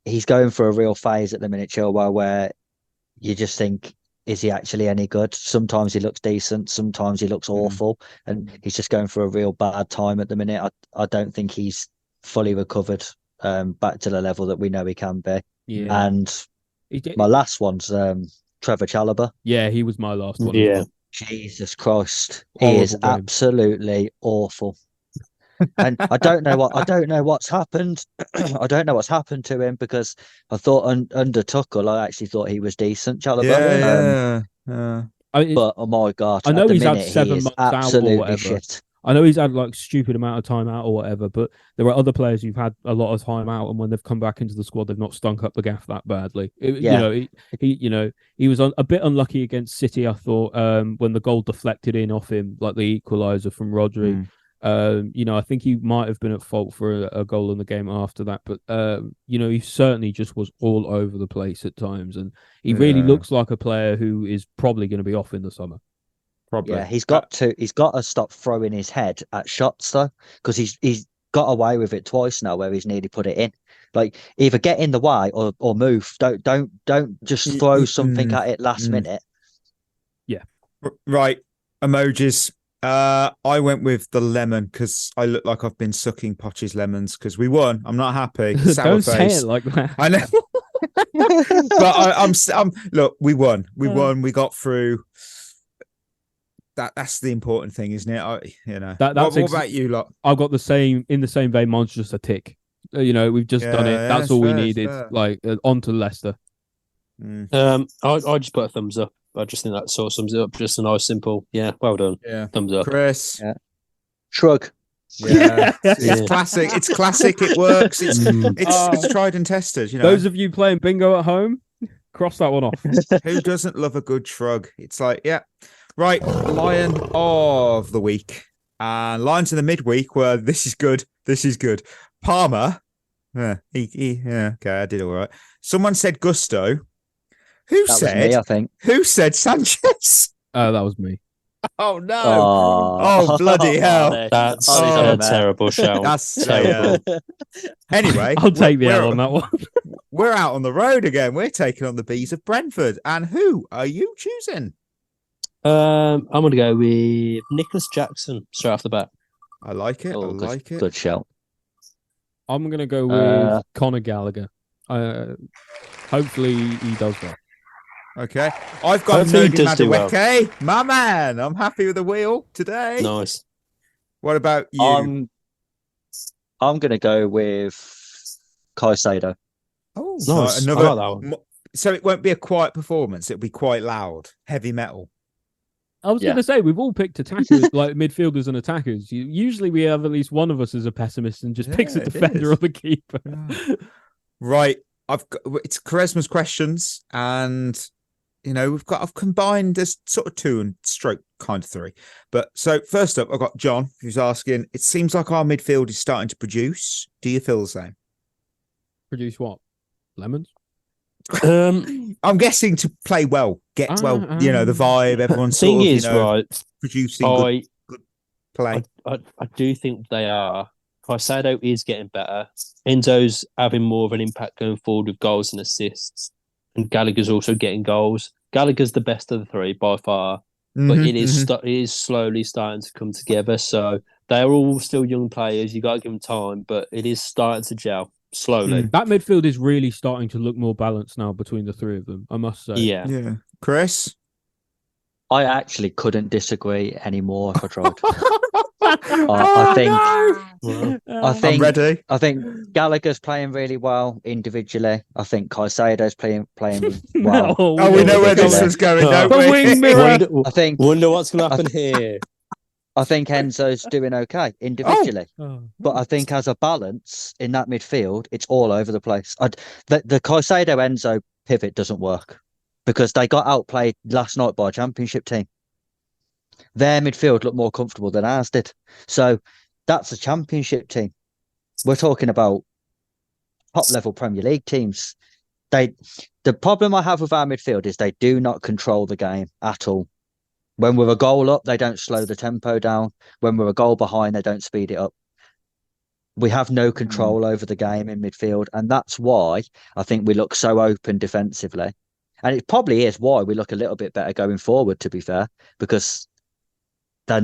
He's going through a real phase at the minute, Chilwell, where you just think, is he actually any good? Sometimes he looks decent, sometimes he looks awful, and he's just going through a real bad time at the minute. I don't think he's fully recovered back to the level that we know he can be. Yeah. And my last one's Trevor Chalobah. Yeah, he was my last one. Yeah. Jesus Christ, Horrible he is game. absolutely awful. And I don't know what's happened. I don't know what's happened to him, because I thought under Tuchel, I actually thought he was decent, Chalobah. But oh my God, I know at the he's had minute, 7 he is months out or absolutely whatever. shit. I know he's had like stupid amount of time out or whatever, but there are other players who've had a lot of time out, and when they've come back into the squad, they've not stunk up the gaff that badly. He was a bit unlucky against City, I thought, when the goal deflected in off him, like the equaliser from Rodri. I think he might have been at fault for a goal in the game after that, but he certainly just was all over the place at times, and he really looks like a player who is probably going to be off in the summer. Probably. Yeah, he's got to stop throwing his head at shots though, because he's got away with it twice now where he's nearly put it in. Like, either get in the way or move. Don't just throw something at it last minute. Yeah. Right. Emojis. I went with the lemon because I look like I've been sucking Poch's lemons because we won. I'm not happy. Sour Don't face. say it like that. I know. But I'm look, we won. We won. We got through. That's the important thing, isn't it? What about you lot? I've got the same vein. Mine's just a tick. We've just done it. That's all we needed. Like, on to Leicester. I just put a thumbs up. I just think that sort of sums it up. Just a nice, simple, well done. Yeah, thumbs up. Chris. Yeah. Shrug. Yeah, it's classic. It's classic. It works. It's tried and tested. Those of you playing bingo at home, cross that one off. Who doesn't love a good shrug? It's like, yeah. Right, Lion of the week. And Lions in the midweek were, this is good. Palmer. Okay, I did all right. Someone said Gusto. That was me, I think. Who said Sanchez? That was me. Oh, no. Oh, bloody hell. That's a terrible show. That's terrible. Anyway. I'll take the L on that one. We're out on the road again. We're taking on the Bees of Brentford. And who are you choosing? I'm going to go with Nicholas Jackson straight off the bat. I like it. Good shout. I'm going to go with Conor Gallagher. Hopefully he does well. Okay. I've got Nogi Madueke. My man. I'm happy with the wheel today. Nice. What about you? I'm going to go with Caicedo. Oh, nice. Another, I like that one. So it won't be a quiet performance. It'll be quite loud, heavy metal. I was going to say, we've all picked attackers, like midfielders and attackers. Usually we have at least one of us as a pessimist and just picks a defender or the keeper. Yeah. Right. It's Quaresma's questions, and I've combined there's sort of 2 and stroke kind of 3. But so first up, I've got John who's asking, it seems like our midfield is starting to produce. Do you feel the same? Produce what? Lemons? I'm guessing to play well, the vibe, everyone's thing sort of, is, right, producing good play. I do think they are. Caicedo is getting better. Enzo's having more of an impact going forward with goals and assists. And Gallagher's also getting goals. Gallagher's the best of the 3 by far. But it is slowly starting to come together. So they're all still young players. You got to give them time. But it is starting to gel slowly. That midfield is really starting to look more balanced now between the 3 of them, I must say. Yeah. Chris? I actually couldn't disagree anymore if I tried. I think I'm ready. I think Gallagher's playing really well individually. I think Caicedo's playing well. Oh, we know where this was going, don't The we? wing mirror. Wonder what's going to happen here. I think Enzo's doing okay individually, but I think as a balance in that midfield, it's all over the place. The Caicedo Enzo pivot doesn't work because they got outplayed last night by a championship team. Their midfield looked more comfortable than ours did. So that's a championship team. We're talking about top level Premier League teams. The problem I have with our midfield is they do not control the game at all. When we're a goal up, they don't slow the tempo down. When we're a goal behind, they don't speed it up. We have no control over the game in midfield. And that's why I think we look so open defensively. And it probably is why we look a little bit better going forward, to be fair, because they're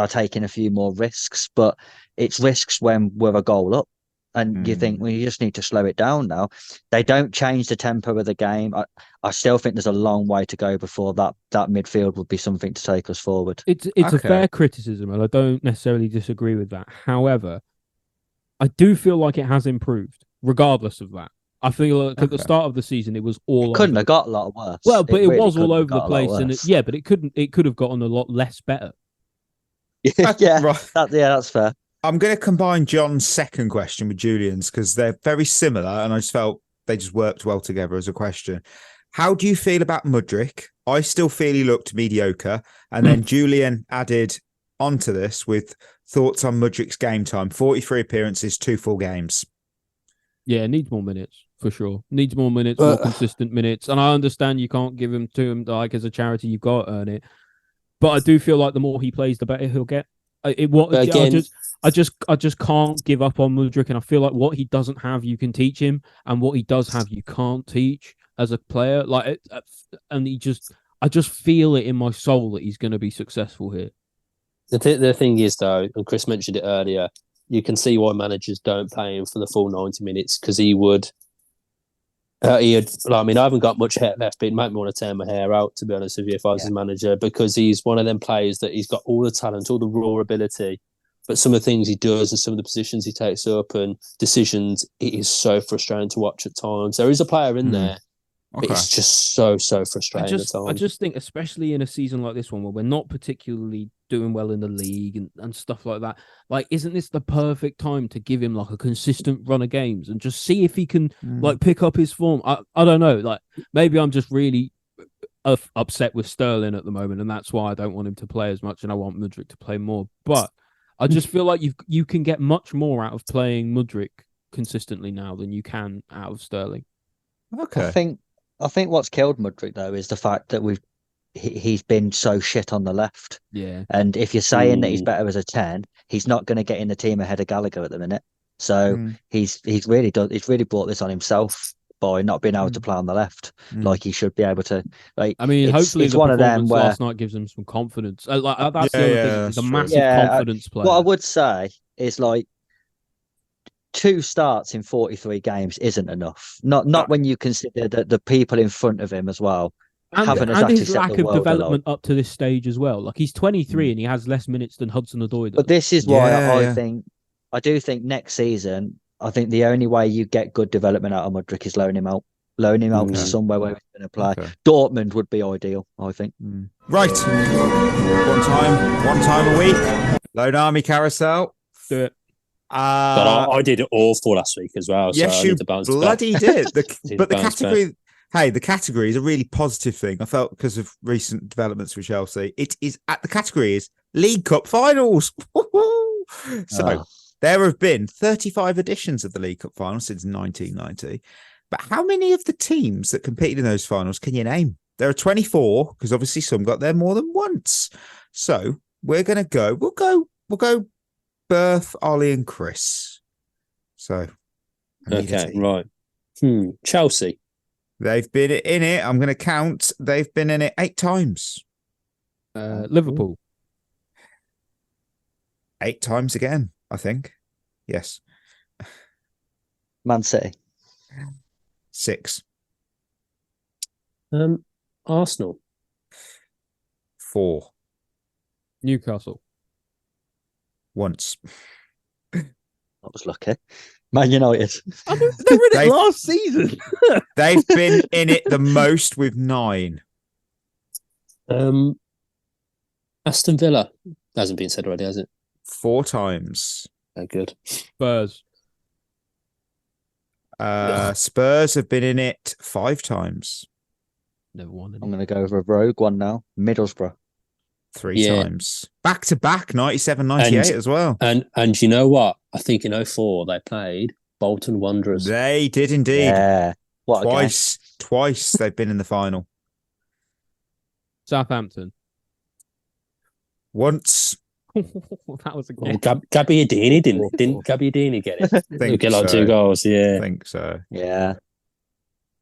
taking a few more risks, but it's risks when we're a goal up. And you think, well, you just need to slow it down now. They don't change the tempo of the game. I still think there's a long way to go before that midfield would be something to take us forward. It's a fair criticism, and I don't necessarily disagree with that. However, I do feel like it has improved, regardless of that. I feel like at the start of the season, it was all. It couldn't have got a lot worse. Well, but it really was all over the got place, and but it couldn't. It could have gotten a lot less better. Yeah, Right. That's fair. I'm going to combine John's second question with Julian's because they're very similar, and I just felt they just worked well together as a question. How do you feel about Mudryk? I still feel he looked mediocre, and then Julian added onto this with thoughts on Mudryk's game time: 43 appearances, 2 full games. Yeah, needs more minutes for sure. Needs more minutes, more consistent minutes. And I understand you can't give him to him like as a charity. You've got to earn it. But I do feel like the more he plays, the better he'll get. I just can't give up on Mudryk, and I feel like what he doesn't have, you can teach him, and what he does have, you can't teach as a player. And I just feel it in my soul that he's going to be successful here. The thing is, though, and Chris mentioned it earlier, you can see why managers don't play him for the full 90 minutes because he would. I haven't got much hair left, but it made me want to tear my hair out, to be honest with you, if I was his manager, because he's one of them players that he's got all the talent, all the raw ability, but some of the things he does and some of the positions he takes up and decisions, it is so frustrating to watch at times. There is a player in there, but it's just so frustrating at times. I just think, especially in a season like this one, where we're not particularly doing well in the league and stuff like that, like, isn't this the perfect time to give him like a consistent run of games and just see if he can like pick up his form? I don't know, like maybe I'm just really upset with Sterling at the moment, and that's why I don't want him to play as much, and I want Mudryk to play more. But I just feel like you can get much more out of playing Mudryk consistently now than you can out of Sterling. Okay. I think what's killed Mudryk though is the fact that he's been so shit on the left. Yeah. And if you're saying that he's better as a 10, he's not going to get in the team ahead of Gallagher at the minute. So he's really brought this on himself by not being able to play on the left like he should be able to. Like, I mean, hopefully it's the one of them performance where last night gives him some confidence. That's the other thing. He's a massive confidence player. What I would say is like 2 starts in 43 games isn't enough. Not when you consider that the people in front of him as well haven't exactly his set lack the of world development alight. up to this stage as well. Like, he's 23 and he has less minutes than Hudson-Odoi does. But this is why I do think next season, I think the only way you get good development out of Mudryk is loan him out to somewhere where he's going to play. Okay. Dortmund would be ideal, I think. Right. One time a week. Loan Army Carousel. Do it. But I did it awful last week as well. Yes, so I you need to bounce bloody back. did. Need But to the bounce category, the category is a really positive thing. I felt because of recent developments with Chelsea. It is the category is League Cup finals. So there have been 35 editions of the League Cup finals since 1990. But how many of the teams that competed in those finals can you name? There are 24 because obviously some got there more than once. So we're going to go. We'll go. Berth, Ollie, and Chris. So, Okay, right. Chelsea. They've been in it. I'm going to count. They've been in it 8 times. Liverpool. 8 times again, I think. Yes. Man City. 6. Arsenal. 4. Newcastle. Once. I was lucky. Man United. They were in it last season. They've been in it the most with 9. Aston Villa. Hasn't been said already, has it? 4 times. Oh, good. Spurs. Spurs have been in it 5 times. Never won I'm any. going to go over a rogue one now. Middlesbrough. 3 times. Back to back, 97, 98 as well. And you know what? I think in 04 they played Bolton Wanderers. They did indeed. Yeah. What a game. Twice they've been in the final. Southampton. Once. That was a Oh, game. Gabbiadini didn't Gabbiadini get it? Think Get like so. 2 goals, yeah. I think so. Yeah.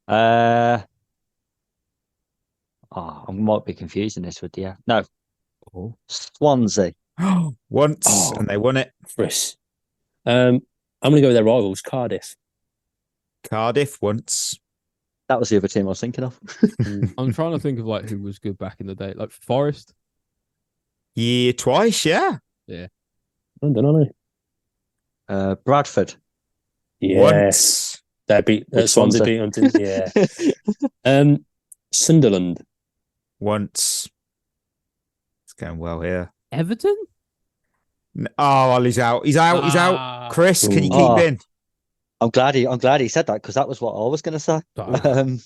I might be confusing this with you. No. Swansea. Once, and they won it. Chris. I'm going to go with their rivals, Cardiff. Cardiff once. That was the other team I was thinking of. I'm trying to think of like who was good back in the day. Like Forest. Yeah, twice, yeah. I don't know. Bradford. Yes. They beat Swansea beat them, didn't they? Yeah. Sunderland. Once. It's going well here. Everton. Oh, Ollie's out. He's out. Chris, can you keep in? I'm glad he said that because that was what I was going to say. Trying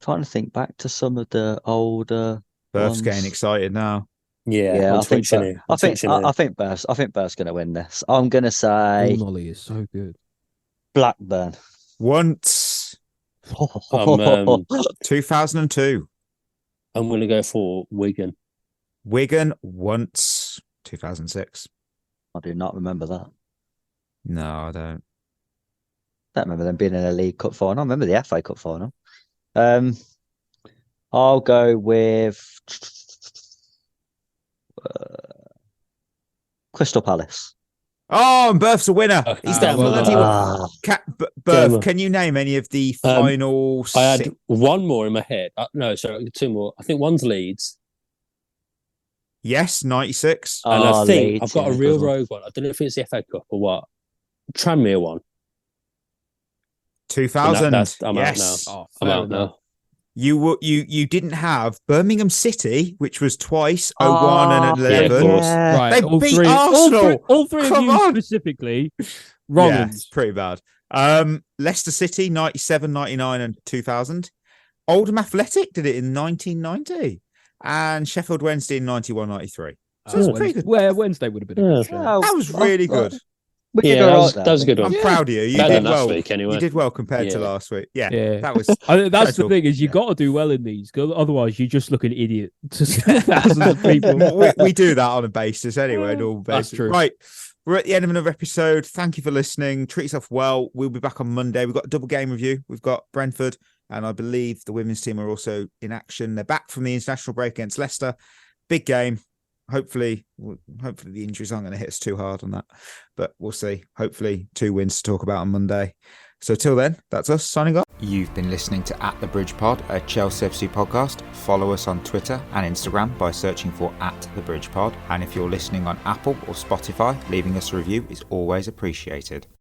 to think back to some of the older. Berth's getting excited now. Yeah, I think Berth's going to win this. I'm going to say Nolly is so good. Blackburn. Once. 2002. I'm going to go for Wigan. Wigan once. 2006. I do not remember that. No, I don't. Don't remember them being in a League Cup final. I remember the FA Cup final. I'll go with Crystal Palace. Oh, and Berth's a winner. He's that well bloody done. Berth, can you name any of the final I had one more in my head. No, sorry, 2 more. I think one's Leeds. Yes, 96. And I think Leeds, I've got a real rogue one. I don't know if it's the FA Cup or what. Tranmere one. 2000. I'm yes. out now. I'm out now. You didn't have Birmingham City, which was twice, 01 and 11. Yeah, of course. Right. They all beat three, Arsenal. All three of Come you on. specifically. Wrong. Yeah, it's pretty bad. Leicester City, 97, 99 and 2000. Oldham Athletic did it in 1990. And Sheffield Wednesday in 91, 93. So it's pretty good. Well, Wednesday would have been a good show. That was really good. That was a good one. I'm proud of you. You Better did than last well. week, anyway. You did well compared to last week. Yeah. That was. That's the thing is you got to do well in these, 'cause otherwise you just look an idiot to thousands of people. we do that on a basis anyway. That's true. Right. We're at the end of another episode. Thank you for listening. Treat yourself well. We'll be back on Monday. We've got a double game review. We've got Brentford, and I believe the women's team are also in action. They're back from the international break against Leicester. Big game. Hopefully the injuries aren't going to hit us too hard on that, but we'll see. Hopefully 2 wins to talk about on Monday. So till then, that's us signing off. You've been listening to At The Bridge Pod, a Chelsea FC podcast. Follow us on Twitter and Instagram by searching for At The Bridge Pod. And if you're listening on Apple or Spotify, leaving us a review is always appreciated.